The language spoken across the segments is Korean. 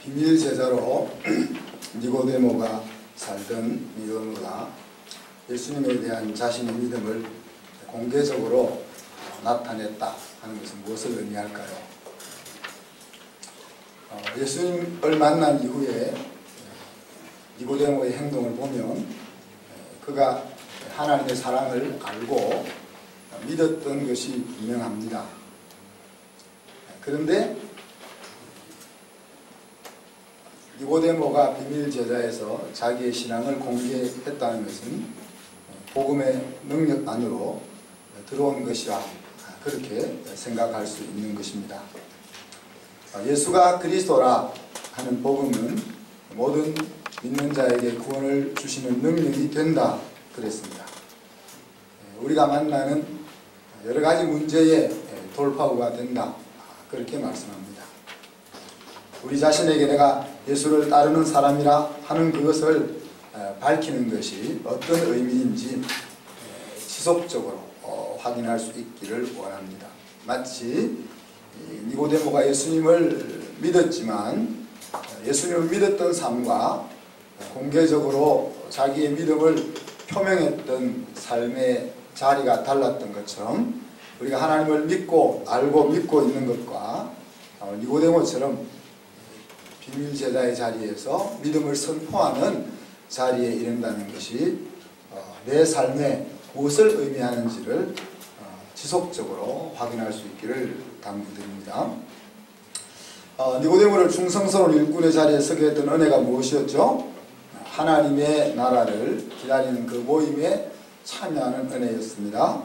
비밀 제자로 니고데모가 살던 니고데모가 예수님에 대한 자신의 믿음을 공개적으로 나타냈다 하는 것은 무엇을 의미할까요? 예수님을 만난 이후에 니고데모의 행동을 보면 그가 하나님의 사랑을 알고 믿었던 것이 분명합니다. 그런데 니고데모가 비밀 제자에서 자기의 신앙을 공개했다는 것은 복음의 능력 안으로 들어온 것이라 그렇게 생각할 수 있는 것입니다. 예수가 그리스도라 하는 복음은 모든 믿는 자에게 구원을 주시는 능력이 된다 그랬습니다. 우리가 만나는 여러 가지 문제의 돌파구가 된다 그렇게 말씀합니다. 우리 자신에게 내가 예수를 따르는 사람이라 하는 그것을 밝히는 것이 어떤 의미인지 지속적으로 확인할 수 있기를 원합니다. 마치 니고데모가 예수님을 믿었지만 예수님을 믿었던 삶과 공개적으로 자기의 믿음을 표명했던 삶의 자리가 달랐던 것처럼 우리가 하나님을 믿고 알고 믿고 있는 것과 니고데모처럼 비밀 제자의 자리에서 믿음을 선포하는 자리에 이른다는 것이 내 삶에 무엇을 의미하는지를 지속적으로 확인할 수 있기를 당부드립니다. 니고데모를 충성스러운 일꾼의 자리에 서게 했던 은혜가 무엇이었죠? 하나님의 나라를 기다리는 그 모임에 참여하는 은혜였습니다.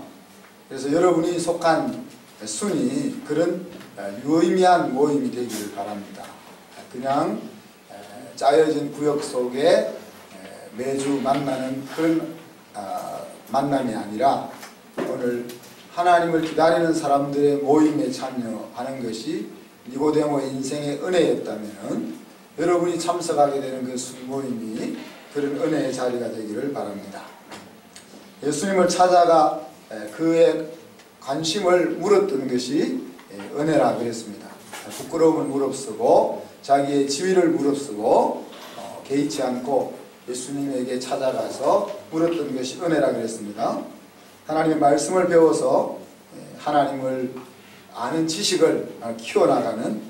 그래서 여러분이 속한 순이 그런 유의미한 모임이 되기를 바랍니다. 그냥 짜여진 구역 속에 매주 만나는 그런 만남이 아니라 오늘 하나님을 기다리는 사람들의 모임에 참여하는 것이 니고데모의 인생의 은혜였다면 여러분이 참석하게 되는 그 순모임이 그런 은혜의 자리가 되기를 바랍니다. 예수님을 찾아가 그의 관심을 물었던 것이 은혜라 그랬습니다. 부끄러움을 무릅쓰고 자기의 지위를 무릅쓰고 개의치 않고 예수님에게 찾아가서 물었던 것이 은혜라 그랬습니다. 하나님의 말씀을 배워서 하나님을 아는 지식을 키워나가는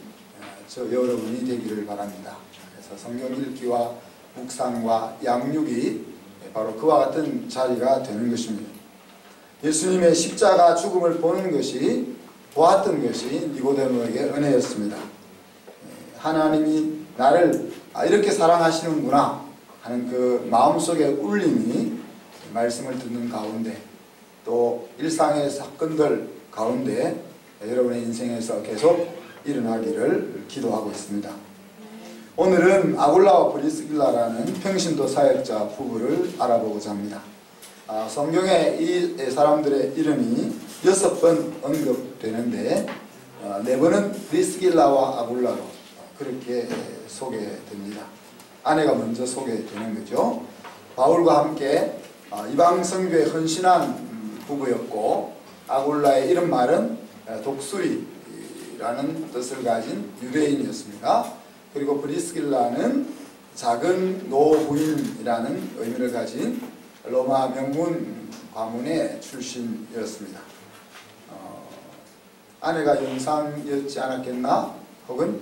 저 여러분이 되기를 바랍니다. 그래서 성경 읽기와 묵상과 양육이 바로 그와 같은 자리가 되는 것입니다. 예수님의 십자가 죽음을 보는 것이 보았던 것이 니고데모에게 은혜였습니다. 하나님이 나를 이렇게 사랑하시는구나 하는 그 마음속의 울림이 말씀을 듣는 가운데 또 일상의 사건들 가운데 여러분의 인생에서 계속 일어나기를 기도하고 있습니다. 오늘은 아굴라와 브리스길라라는 평신도 사역자 부부를 알아보고자 합니다. 성경에 이 사람들의 이름이 6번 언급되는데 4번은 브리스길라와 아굴라로 그렇게 소개됩니다. 아내가 먼저 소개되는 거죠. 바울과 함께 이방 선교에 헌신한 부부였고 아굴라의 이름 말은 독수리라는 뜻을 가진 유대인이었습니다. 그리고 브리스길라는 작은 노부인이라는 의미를 가진 로마 명문 가문의 출신이었습니다. 아내가 영상이었지 않았겠나 혹은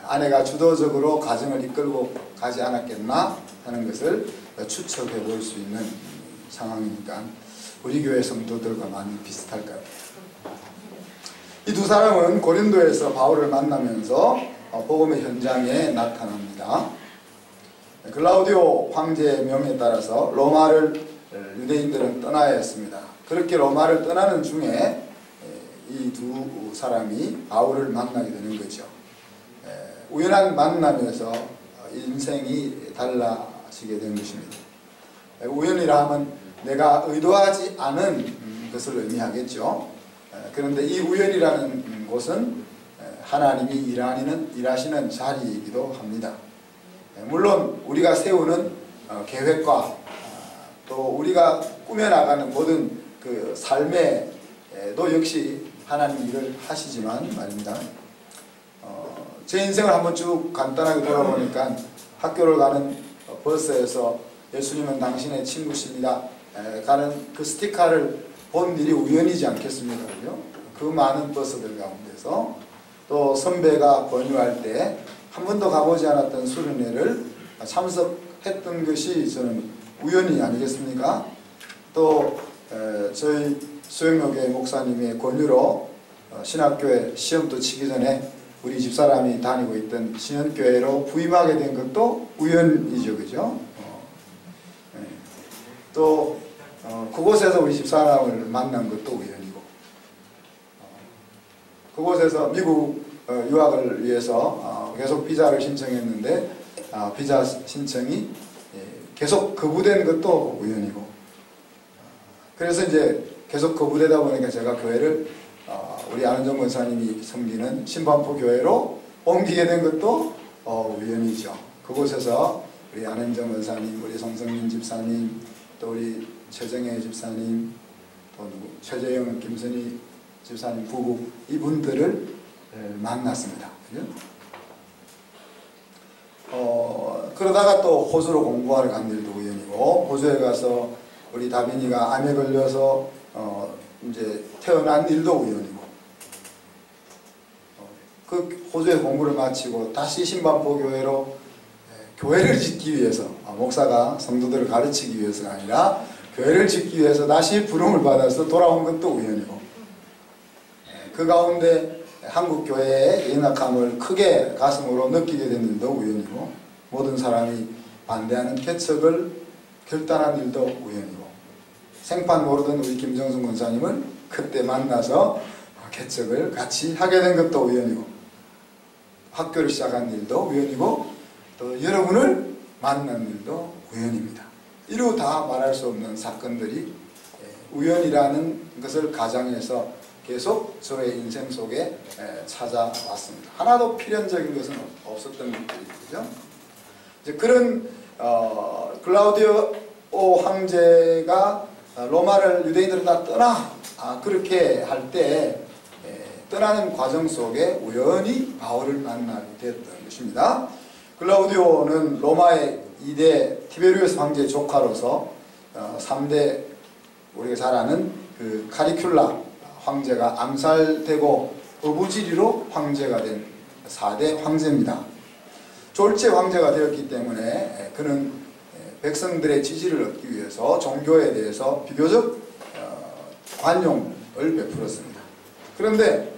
아내가 주도적으로 가정을 이끌고 가지 않았겠나 하는 것을 추측해 볼 수 있는 상황이니까 우리 교회 성도들과 많이 비슷할까요? 이 두 사람은 고린도에서 바울을 만나면서 복음의 현장에 나타납니다. 글라우디오 황제의 명에 따라서 로마를 유대인들은 떠나야 했습니다. 그렇게 로마를 떠나는 중에 이 두 사람이 바울을 만나게 되는 거죠. 우연한 만남에서 인생이 달라지게 된 것입니다. 우연이라 하면 내가 의도하지 않은 것을 의미하겠죠. 그런데 이 우연이라는 곳은 하나님이 일하시는 자리이기도 합니다. 물론 우리가 세우는 계획과 또 우리가 꾸며나가는 모든 그 삶에도 역시 하나님 일을 하시지만 말입니다. 제 인생을 한번 쭉 간단하게 돌아보니까 학교를 가는 버스에서 예수님은 당신의 친구십니다 가는 그 스티커를 본 일이 우연이지 않겠습니까? 그 많은 버스들 가운데서 또 선배가 권유할 때 한 번도 가보지 않았던 수련회를 참석했던 것이 저는 우연이 아니겠습니까? 또 저희 수영로교회 목사님의 권유로 신학교에 시험도 치기 전에 우리 집사람이 다니고 있던 신현교회로 부임하게 된 것도 우연이죠, 그죠? 또 그곳에서 우리 집사람을 만난 것도 우연이고, 그곳에서 미국 유학을 위해서 계속 비자를 신청했는데 비자 신청이 계속 거부된 것도 우연이고, 그래서 이제 계속 거부되다 보니까 제가 교회를 우리 안은정 권사님이 섬기는 신반포 교회로 옮기게 된 것도 우연이죠. 그곳에서 우리 안은정 권사님, 우리 성성민 집사님, 또 우리 최정혜 집사님, 또 최재영, 김선희 집사님 부부, 이분들을 만났습니다. 그러다가 또 호주로 공부하러 간 일도 우연이고, 호주에 가서 우리 다빈이가 암에 걸려서 이제 태어난 일도 우연이고, 그 호주에 공부를 마치고 다시 신반포 교회로 교회를 짓기 위해서, 목사가 성도들을 가르치기 위해서가 아니라 교회를 짓기 위해서 다시 부름을 받아서 돌아온 것도 우연이고, 그 가운데 한국 교회의 연약함을 크게 가슴으로 느끼게 된 일도 우연이고, 모든 사람이 반대하는 개척을 결단한 일도 우연이고, 생판 모르던 우리 김정순 권사님을 그때 만나서 개척을 같이 하게 된 것도 우연이고, 학교를 시작한 일도 우연이고, 또 여러분을 만난 일도 우연입니다. 이루 다 말할 수 없는 사건들이 우연이라는 것을 가정해서 계속 저의 인생 속에 찾아왔습니다. 하나도 필연적인 것은 없었던 것들이죠. 이제 그런 클라우디오 황제가 로마를 유대인들은 다 떠나 그렇게 할 때 떠나는 과정 속에 우연히 바울을 만나게 되었던 것입니다. 클라우디오는 로마의 2대 티베리우스 황제의 조카로서 3대 우리가 잘 아는 그 카리큘라 황제가 암살되고 어부지리로 황제가 된 4대 황제입니다. 졸제 황제가 되었기 때문에 그는 백성들의 지지를 얻기 위해서 종교에 대해서 비교적 관용을 베풀었습니다. 그런데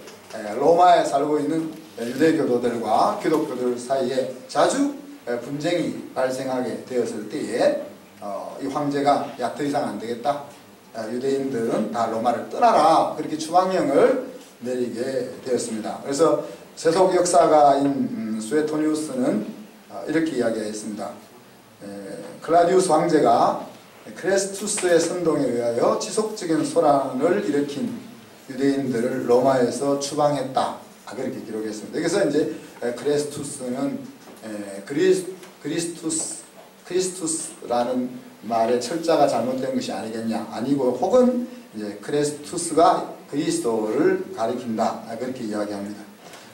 로마에 살고 있는 유대교도들과 기독교들 사이에 자주 분쟁이 발생하게 되었을 때에 이 황제가 야, 더 이상 안 되겠다, 유대인들은 다 로마를 떠나라, 그렇게 추방령을 내리게 되었습니다. 그래서 세속 역사가인 수에토니우스는 이렇게 이야기했습니다. 클라디우스 황제가 크레스투스의 선동에 의하여 지속적인 소란을 일으킨 유대인들을 로마에서 추방했다, 그렇게 기록했습니다. 여기서 이제 크레스투스는 크리스투스라는 말의 철자가 잘못된 것이 아니겠냐, 아니고 혹은 이제 크레스투스가 그리스도를 가리킨다, 그렇게 이야기합니다.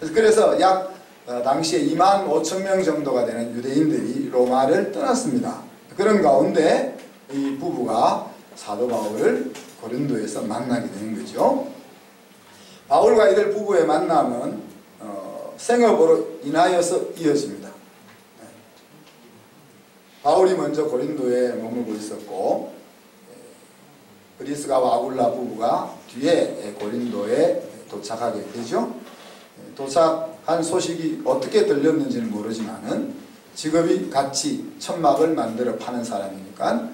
그래서 약 당시에 2만 5천 명 정도가 되는 유대인들이 로마를 떠났습니다. 그런 가운데 이 부부가 사도 바울을 고린도에서 만나게 되는 거죠. 바울과 이들 부부의 만남은 생업으로 인하여서 이어집니다. 바울이 먼저 고린도에 머물고 있었고, 브리스가와 아굴라 부부가 뒤에 고린도에 도착하게 되죠. 도착한 소식이 어떻게 들렸는지는 모르지만은 직업이 같이 천막을 만들어 파는 사람이니까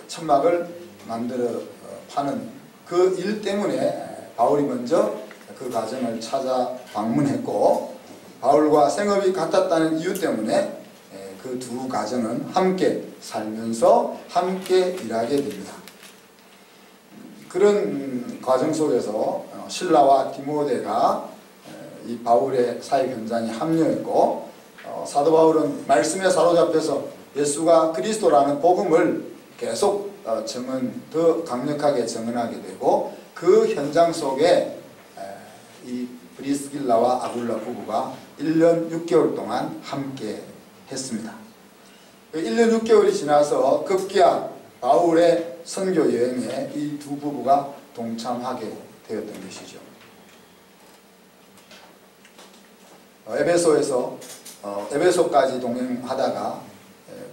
천막을 만들어 파는 그 일 때문에 바울이 먼저 그 가정을 찾아 방문했고, 바울과 생업이 같았다는 이유 때문에 그 두 가정은 함께 살면서 함께 일하게 됩니다. 그런 과정 속에서 실라와 디모데가 이 바울의 사역 현장에 합류했고, 사도 바울은 말씀에 사로잡혀서 예수가 그리스도라는 복음을 계속 더 강력하게 증언하게 되고, 그 현장 속에 이 브리스길라와 아굴라 부부가 1년 6개월 동안 함께 했습니다. 1년 6개월이 지나서 급기야 바울의 선교 여행에 이 두 부부가 동참하게 되었던 것이죠. 에베소까지 동행하다가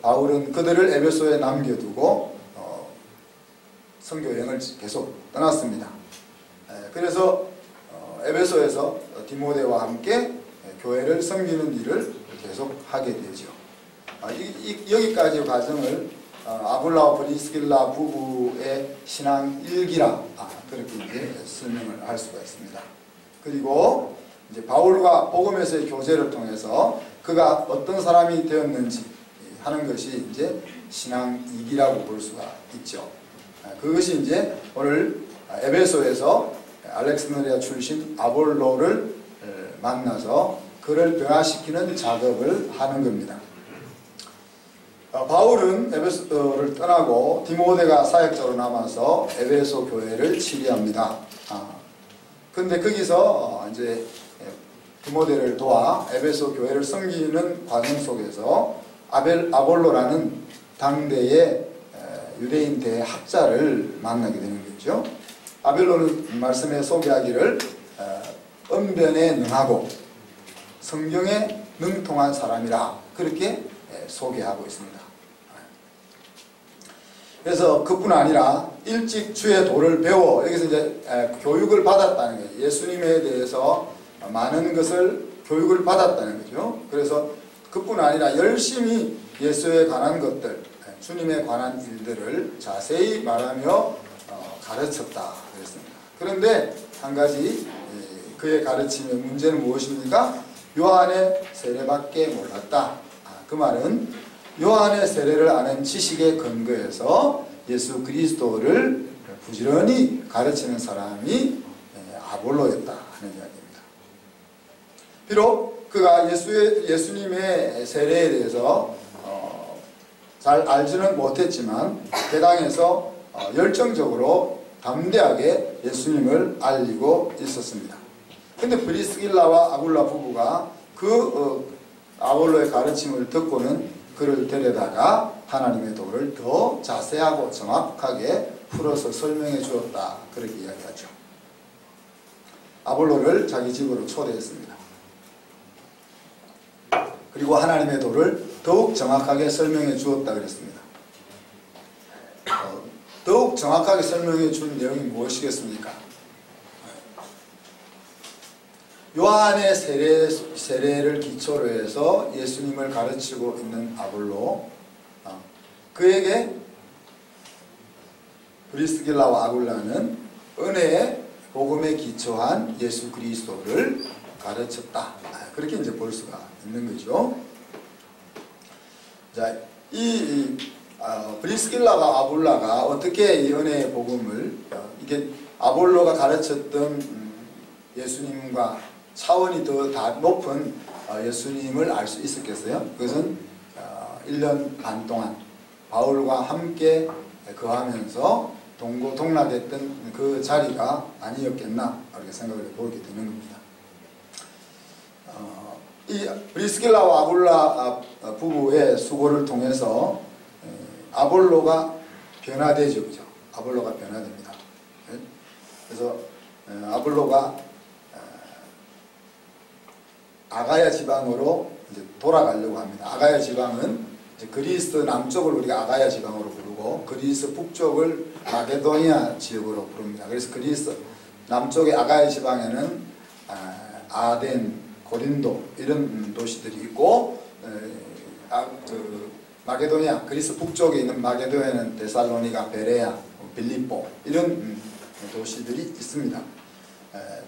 바울은 그들을 에베소에 남겨두고 선교 여행을 계속 떠났습니다. 그래서 에베소에서 디모데와 함께 교회를 섬기는 일을 계속 하게 되죠. 여기까지 과정을 아굴라와 브리스길라 부부의 신앙 일기라 그렇게 이제 설명을 할 수가 있습니다. 그리고 이제 바울과 복음에서의 교제를 통해서 그가 어떤 사람이 되었는지 하는 것이 이제 신앙 일기라고 볼 수가 있죠. 그것이 이제 오늘 에베소에서 알렉산드리아 출신 아볼로를 만나서 그를 변화시키는 작업을 하는 겁니다. 바울은 에베소를 떠나고 디모데가 사역자로 남아서 에베소 교회를 치리합니다. 근데 거기서 이제 디모데를 도와 에베소 교회를 섬기는 과정 속에서 아볼로라는 당대의 유대인 대학자를 만나게 되는 거죠. 아볼로는 말씀에 소개하기를 언변에 능하고 성경에 능통한 사람이라 그렇게 소개하고 있습니다. 그래서 그뿐 아니라 일찍 주의 도를 배워 여기서 이제 교육을 받았다는 거예요. 예수님에 대해서 많은 것을 교육을 받았다는 거죠. 그래서 그뿐 아니라 열심히 예수에 관한 것들, 주님에 관한 일들을 자세히 말하며 가르쳤다 그랬습니다. 그런데 한 가지 그의 가르침의 문제는 무엇입니까? 요한의 세례밖에 몰랐다. 그 말은 요한의 세례를 아는 지식에 근거해서 예수 그리스도를 부지런히 가르치는 사람이 아볼로였다 하는 이야기입니다. 비록 그가 예수님의 세례에 대해서 잘 알지는 못했지만 해당에서 열정적으로 담대하게 예수님을 알리고 있었습니다. 근데 브리스길라와 아굴라 부부가 아볼로의 가르침을 듣고는 그를 데려다가 하나님의 도를 더 자세하고 정확하게 풀어서 설명해 주었다 그렇게 이야기하죠. 아볼로를 자기 집으로 초대했습니다. 그리고 하나님의 도를 더욱 정확하게 설명해 주었다 그랬습니다. 더욱 정확하게 설명해 준 내용이 무엇이겠습니까? 요한의 세례를 기초로 해서 예수님을 가르치고 있는 아볼로, 그에게 브리스길라와 아굴라는 은혜의 복음에 기초한 예수 그리스도를 가르쳤다. 그렇게 이제 볼 수가 있는 거죠. 자, 브리스길라와 아굴라가 어떻게 이 은혜의 복음을 이게 아볼로가 가르쳤던 예수님과 차원이 더 높은 예수님을 알 수 있었겠어요? 그것은 1년 반 동안 바울과 함께 거하면서 동고동락했던 그 자리가 아니었겠나 이렇게 생각을 해보게 되는 겁니다. 이 브리스길라와 아굴라 부부의 수고를 통해서 아볼로가 변화되죠. 그죠? 아볼로가 변화됩니다. 그래서 아볼로가 아가야 지방으로 이제 돌아가려고 합니다. 아가야 지방은 이제 그리스 남쪽을 우리가 아가야 지방으로 부르고 그리스 북쪽을 마게도니아 지역으로 부릅니다. 그래서 그리스 남쪽의 아가야 지방에는 아덴, 고린도 이런 도시들이 있고 마게도니아, 그리스 북쪽에 있는 마게도니아는 데살로니가, 베레아, 빌립보 이런 도시들이 있습니다.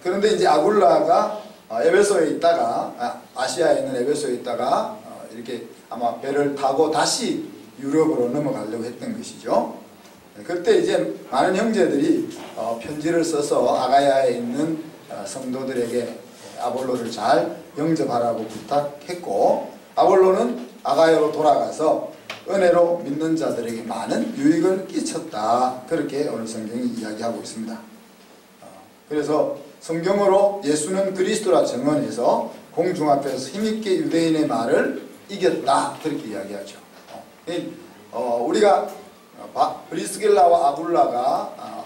그런데 이제 아굴라가 에베소에 있다가 아시아에 있는 에베소에 있다가 이렇게 아마 배를 타고 다시 유럽으로 넘어가려고 했던 것이죠. 그때 이제 많은 형제들이 편지를 써서 아가야에 있는 성도들에게 아볼로를 잘 영접하라고 부탁했고, 아볼로는 아가야로 돌아가서 은혜로 믿는 자들에게 많은 유익을 끼쳤다. 그렇게 오늘 성경이 이야기하고 있습니다. 그래서 성경으로 예수는 그리스도라 증언해서 공중 앞에서 힘있게 유대인의 말을 이겼다 그렇게 이야기하죠. 우리가 브리스길라와 아굴라가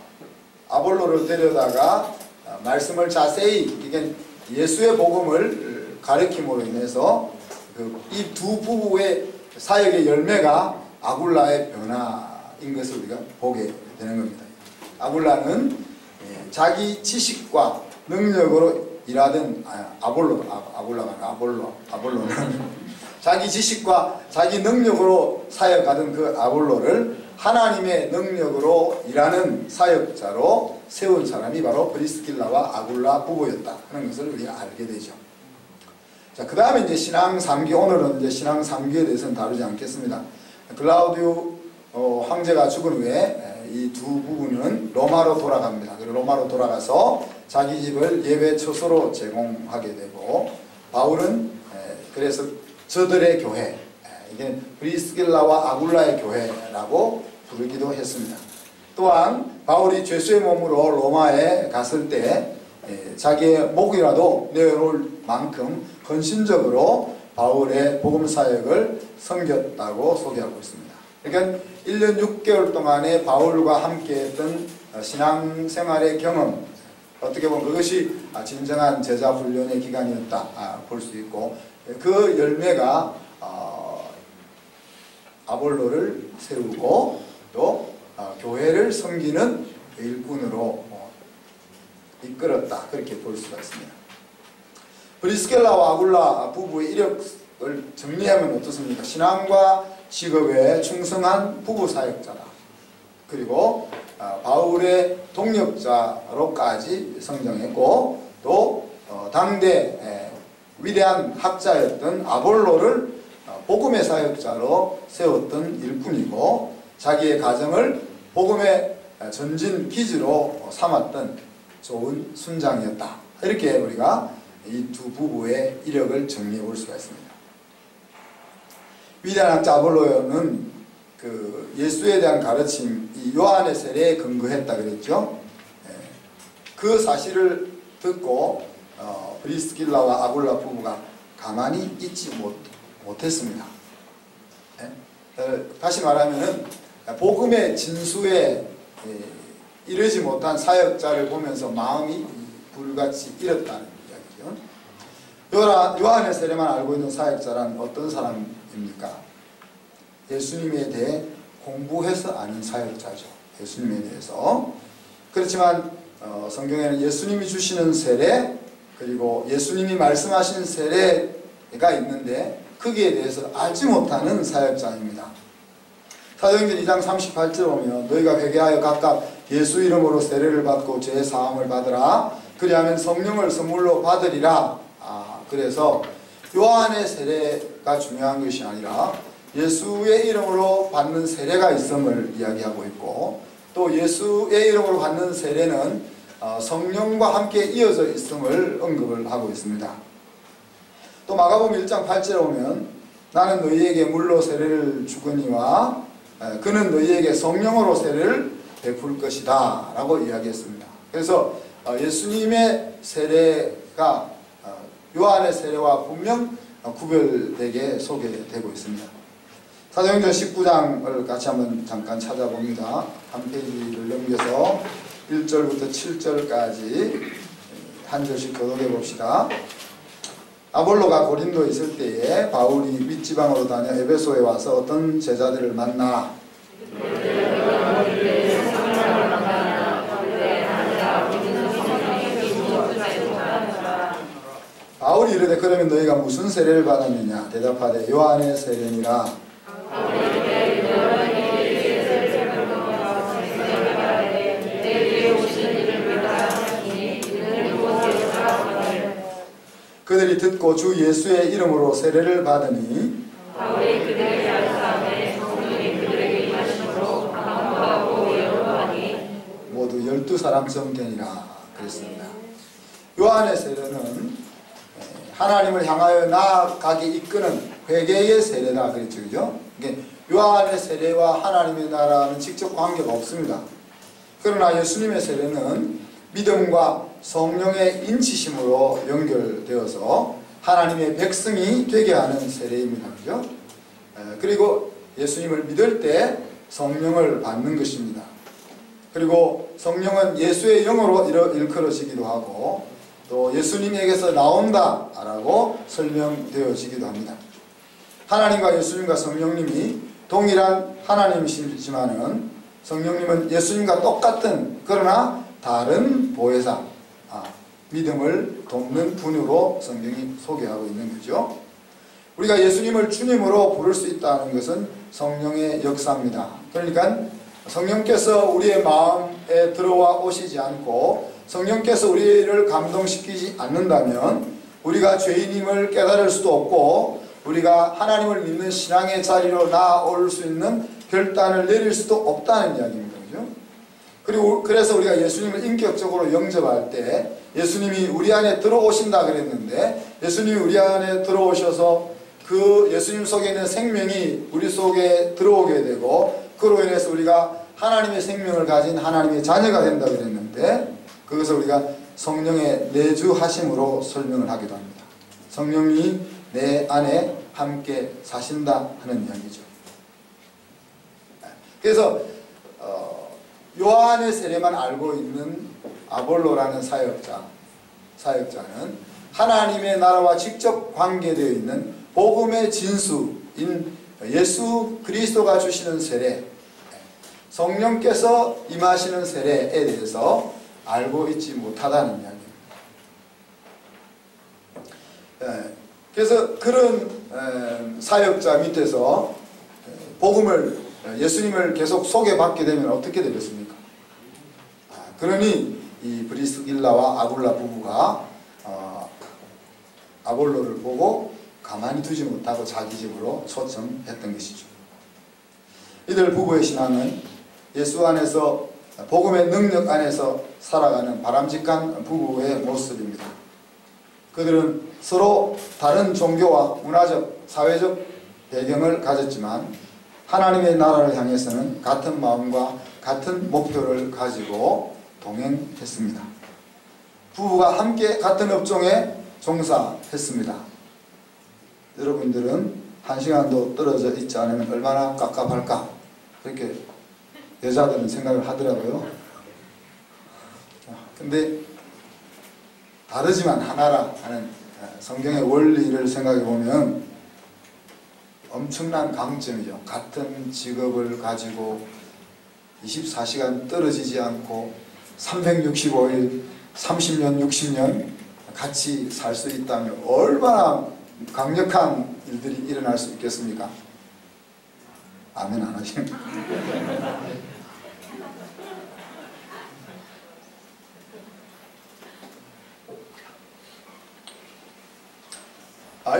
아볼로를 데려다가 말씀을 자세히 이게 예수의 복음을 가르침으로 인해서 이 두 부부의 사역의 열매가 아굴라의 변화인 것을 우리가 보게 되는 겁니다. 아굴라는 자기 지식과 능력으로 일하던 아볼로는 자기 지식과 자기 능력으로 사역하던 그 아볼로를 하나님의 능력으로 일하는 사역자로 세운 사람이 바로 브리스길라와 아굴라 부부였다 하는 것을 우리가 알게 되죠. 자, 그 다음에 이제 신앙 3기, 오늘은 이제 신앙 3기에 대해서는 다루지 않겠습니다. 클라우디우 황제가 죽은 후에 이 두 부부는 로마로 돌아갑니다. 그리고 로마로 돌아가서 자기 집을 예배 처소로 제공하게 되고, 바울은 그래서 저들의 교회, 이게 브리스길라와 아굴라의 교회라고 부르기도 했습니다. 또한 바울이 죄수의 몸으로 로마에 갔을 때 자기의 목이라도 내어놓을 만큼 헌신적으로 바울의 복음 사역을 섬겼다고 소개하고 있습니다. 그러니까 1년 6개월 동안에 바울과 함께했던 신앙생활의 경험, 어떻게 보면 그것이 진정한 제자 훈련의 기간이었다 볼 수 있고, 그 열매가 아볼로를 세우고 또 교회를 섬기는 일꾼으로 이끌었다 그렇게 볼 수가 있습니다. 브리스길라와 아굴라 부부의 이력을 정리하면 어떻습니까? 신앙과 직업에 충성한 부부 사역자다. 그리고 바울의 동역자로까지 성장했고, 또 당대 위대한 학자였던 아볼로를 복음의 사역자로 세웠던 일꾼이고, 자기의 가정을 복음의 전진 기지로 삼았던 좋은 순장이었다. 이렇게 우리가 이 두 부부의 이력을 정리해 볼 수가 있습니다. 위대한 학자 아볼로는 그 예수에 대한 가르침, 이 요한의 세례에 근거했다 그랬죠. 그 사실을 듣고 브리스길라와 아굴라 부부가 가만히 있지 못했습니다. 다시 말하면은 복음의 진수에 이르지 못한 사역자를 보면서 마음이 불같이 잃었다는 이야기죠. 요한의 세례만 알고 있는 사역자란 어떤 사람입니까? 예수님에 대해 공부해서 아는 사역자죠. 예수님에 대해서. 그렇지만 성경에는 예수님이 주시는 세례, 그리고 예수님이 말씀하신 세례가 있는데 거기에 대해서 알지 못하는 사역자입니다. 사도행전 2장 38절 보면 너희가 회개하여 각각 예수 이름으로 세례를 받고 죄 사함을 받으라. 그리하면 성령을 선물로 받으리라. 그래서 요한의 세례가 중요한 것이 아니라 예수의 이름으로 받는 세례가 있음을 이야기하고 있고, 또 예수의 이름으로 받는 세례는 성령과 함께 이어져 있음을 언급을 하고 있습니다. 또 마가복음 1장 8절에 보면 나는 너희에게 물로 세례를 주거니와 그는 너희에게 성령으로 세례를 베풀 것이다 라고 이야기했습니다. 그래서 예수님의 세례가 요한의 세례와 분명 구별되게 소개되고 있습니다. 사도행전 19장을 같이 한번 잠깐 찾아봅니다. 한 페이지를 넘겨서 1절부터 7절까지 한 절씩 교독해 봅시다. 아볼로가 고린도에 있을 때에 바울이 윗지방으로 다녀 에베소에 와서 어떤 제자들을 만나 바울이 이르되 그러면 너희가 무슨 세례를 받았느냐? 대답하되 요한의 세례니라. 그들이 듣고 주 예수의 이름으로 세례를 받으니 바울이 그들에게 알사하되 성령이 그들에게 임하심으로 강구하고 여러하니 모두 12사람쯤 되니라 그랬습니다. 요한의 세례는 하나님을 향하여 나아가게 이끄는 회개의 세례다 그랬죠. 그죠? 요한의 세례와 하나님의 나라는 직접 관계가 없습니다. 그러나 예수님의 세례는 믿음과 성령의 인치심으로 연결되어서 하나님의 백성이 되게 하는 세례입니다. 그죠? 그리고 예수님을 믿을 때 성령을 받는 것입니다. 그리고 성령은 예수의 영으로 일컬어지기도 하고 또 예수님에게서 나온다라고 설명되어지기도 합니다. 하나님과 예수님과 성령님이 동일한 하나님이시지만은 성령님은 예수님과 똑같은 그러나 다른 보혜사, 믿음을 돕는 분으로 성경이 소개하고 있는 거죠. 우리가 예수님을 주님으로 부를 수 있다는 것은 성령의 역사입니다. 그러니까 성령께서 우리의 마음에 들어와 오시지 않고 성령께서 우리를 감동시키지 않는다면 우리가 죄인임을 깨달을 수도 없고 우리가 하나님을 믿는 신앙의 자리로 나아올 수 있는 결단을 내릴 수도 없다는 이야기입니다. 그죠? 그리고 그래서 우리가 예수님을 인격적으로 영접할 때 예수님이 우리 안에 들어오신다 그랬는데 예수님이 우리 안에 들어오셔서 그 예수님 속에 있는 생명이 우리 속에 들어오게 되고 그로 인해서 우리가 하나님의 생명을 가진 하나님의 자녀가 된다 그랬는데 그것을 우리가 성령의 내주하심으로 설명을 하기도 합니다. 성령이 내 안에 함께 사신다 하는 이야기죠. 그래서 요한의 세례만 알고 있는 아볼로라는 사역자는 하나님의 나라와 직접 관계되어 있는 복음의 진수인 예수 그리스도가 주시는 세례, 성령께서 임하시는 세례에 대해서 알고 있지 못하다는 이야기입니다. 그래서 그런 사역자 밑에서 복음을 예수님을 계속 소개받게 되면 어떻게 되겠습니까? 그러니 이 브리스길라와 아굴라 부부가 아볼로를 보고 가만히 두지 못하고 자기 집으로 초청했던 것이죠. 이들 부부의 신앙은 예수 안에서 복음의 능력 안에서 살아가는 바람직한 부부의 모습입니다. 그들은 서로 다른 종교와 문화적, 사회적 배경을 가졌지만 하나님의 나라를 향해서는 같은 마음과 같은 목표를 가지고 동행했습니다. 부부가 함께 같은 업종에 종사했습니다. 여러분들은 한 시간도 떨어져 있지 않으면 얼마나 깝깝할까 그렇게 여자들은 생각을 하더라고요. 근데 다르지만 하나라 하는 성경의 원리를 생각해 보면 엄청난 강점이죠. 같은 직업을 가지고 24시간 떨어지지 않고 365일 30년 60년 같이 살 수 있다면 얼마나 강력한 일들이 일어날 수 있겠습니까? 아멘 안 하시는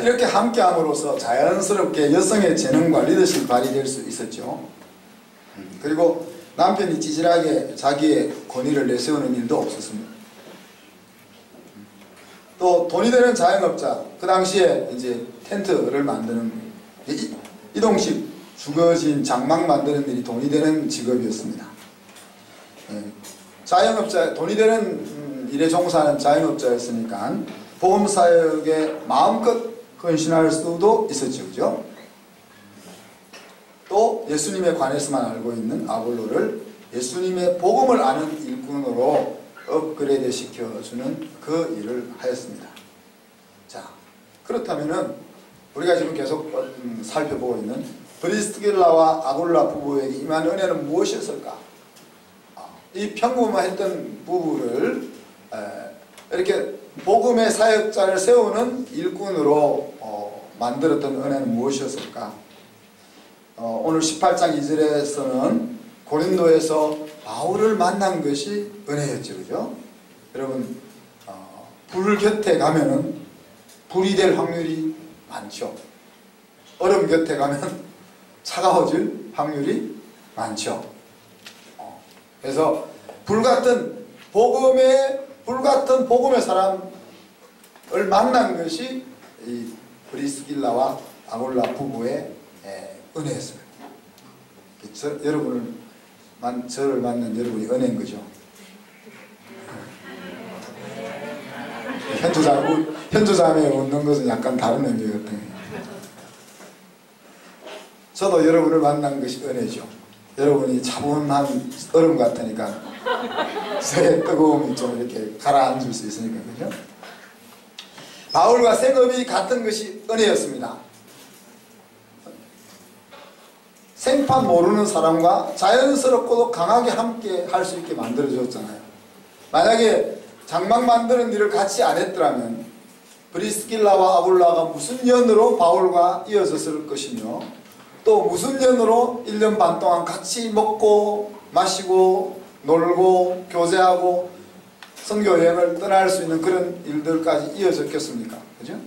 이렇게 함께함으로써 자연스럽게 여성의 재능과 리더십 발휘될 수 있었죠. 그리고 남편이 찌질하게 자기의 권위를 내세우는 일도 없었습니다. 또 돈이 되는 자영업자, 그 당시에 이제 텐트를 만드는 이동식 주거진 장막 만드는 일이 돈이 되는 직업이었습니다. 자영업자, 돈이 되는 일에 종사하는 자영업자였으니까 복음사역에 마음껏 헌신할 수도 있었죠. 그죠? 또 예수님에 관해서만 알고 있는 아볼로를 예수님의 복음을 아는 일꾼으로 업그레이드 시켜주는 그 일을 하였습니다. 자, 그렇다면은 우리가 지금 계속 살펴보고 있는 브리스길라와 아굴라 부부에게 임한 은혜는 무엇이었을까? 이 평범했던 부부를 이렇게 복음의 사역자를 세우는 일꾼으로 만들었던 은혜는 무엇이었을까? 오늘 18장 2절에서는 고린도에서 바울을 만난 것이 은혜였죠. 그죠? 여러분, 불 곁에 가면은 불이 될 확률이 많죠. 얼음 곁에 가면 차가워질 확률이 많죠. 그래서 불같은 복음의 사람을 만난 것이 이 브리스길라와 아굴라 부부의 은혜였어요. 저를 만난 여러분이 은혜인 거죠. 현주자매 웃는 것은 약간 다른 의미거든요. 저도 여러분을 만난 것이 은혜죠. 여러분이 차분한 얼음 같으니까 새 뜨거움이 좀 이렇게 가라앉을 수 있으니까, 그죠? 바울과 생업이 같은 것이 은혜였습니다. 생판 모르는 사람과 자연스럽고도 강하게 함께 할 수 있게 만들어줬잖아요. 만약에 장막 만드는 일을 같이 안 했더라면 브리스길라와 아굴라가 무슨 연으로 바울과 이어졌을 것이며, 또 무슨 연으로 1년 반 동안 같이 먹고 마시고 놀고 교제하고 선교 여행을 떠날 수 있는 그런 일들까지 이어졌겠습니까? 그죠?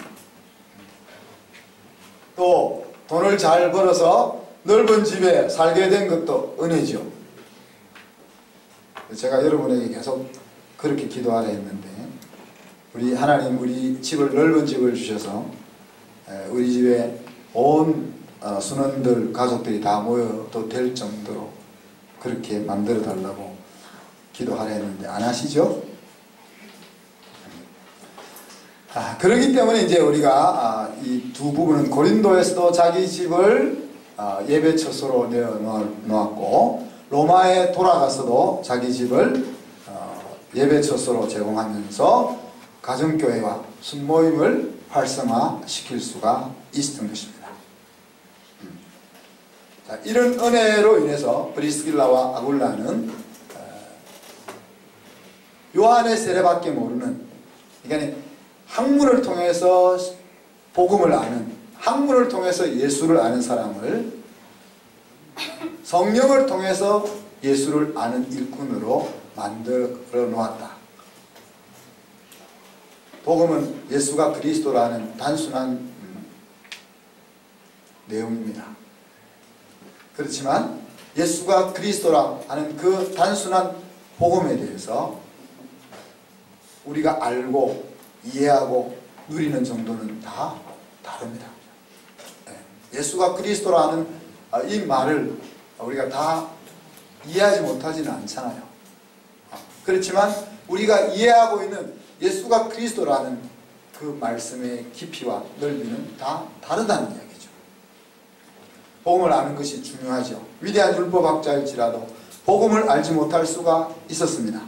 또 돈을 잘 벌어서 넓은 집에 살게 된 것도 은혜죠. 제가 여러분에게 계속 그렇게 기도하려 했는데, 우리 하나님 우리 집을, 넓은 집을 주셔서 우리 집에 온 순원들 가족들이 다 모여도 될 정도로 그렇게 만들어 달라고 기도하려 했는데 안 하시죠? 그렇기 때문에 이제 우리가 이 두 부분은 고린도에서도 자기 집을 예배 처소로 내어놓았고, 로마에 돌아가서도 자기 집을 예배 처소로 제공하면서 가정교회와 순모임을 활성화시킬 수가 있었던 것입니다. 자, 이런 은혜로 인해서 브리스길라와 아굴라는 요한의 세례밖에 모르는, 그러니까 학문을 통해서 복음을 아는, 학문을 통해서 예수를 아는 사람을 성령을 통해서 예수를 아는 일꾼으로 만들어 놓았다. 복음은 예수가 그리스도라는 단순한 내용입니다. 그렇지만 예수가 그리스도라 하는 그 단순한 복음에 대해서 우리가 알고 이해하고 누리는 정도는 다 다릅니다. 예수가 그리스도라는 이 말을 우리가 다 이해하지 못하지는 않잖아요. 그렇지만 우리가 이해하고 있는 예수가 그리스도라는 그 말씀의 깊이와 넓이는 다 다르다는 이야기죠. 복음을 아는 것이 중요하죠. 위대한 율법학자일지라도 복음을 알지 못할 수가 있었습니다.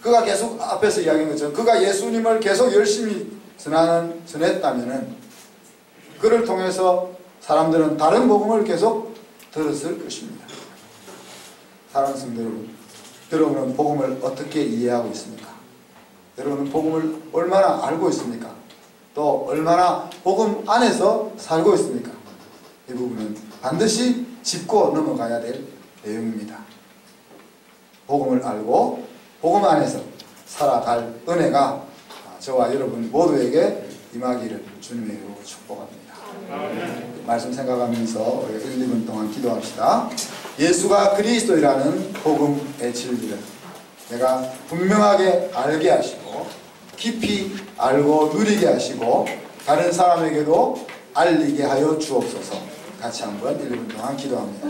그가 계속 앞에서 이야기한 것처럼 그가 예수님을 계속 열심히 전했다면 그를 통해서 사람들은 다른 복음을 계속 들었을 것입니다. 사랑하는 성도 여러분, 여러분은 복음을 어떻게 이해하고 있습니까? 여러분은 복음을 얼마나 알고 있습니까? 또 얼마나 복음 안에서 살고 있습니까? 이 부분은 반드시 짚고 넘어가야 될 내용입니다. 복음을 알고 복음 안에서 살아갈 은혜가 저와 여러분 모두에게 임하기를 주님의 이름으로 축복합니다. 말씀 생각하면서 1, 2분 동안 기도합시다. 예수가 그리스도이라는 복음의 진리를 내가 분명하게 알게 하시고 깊이 알고 누리게 하시고 다른 사람에게도 알리게 하여 주옵소서. 같이 한번 1, 2분 동안 기도합니다.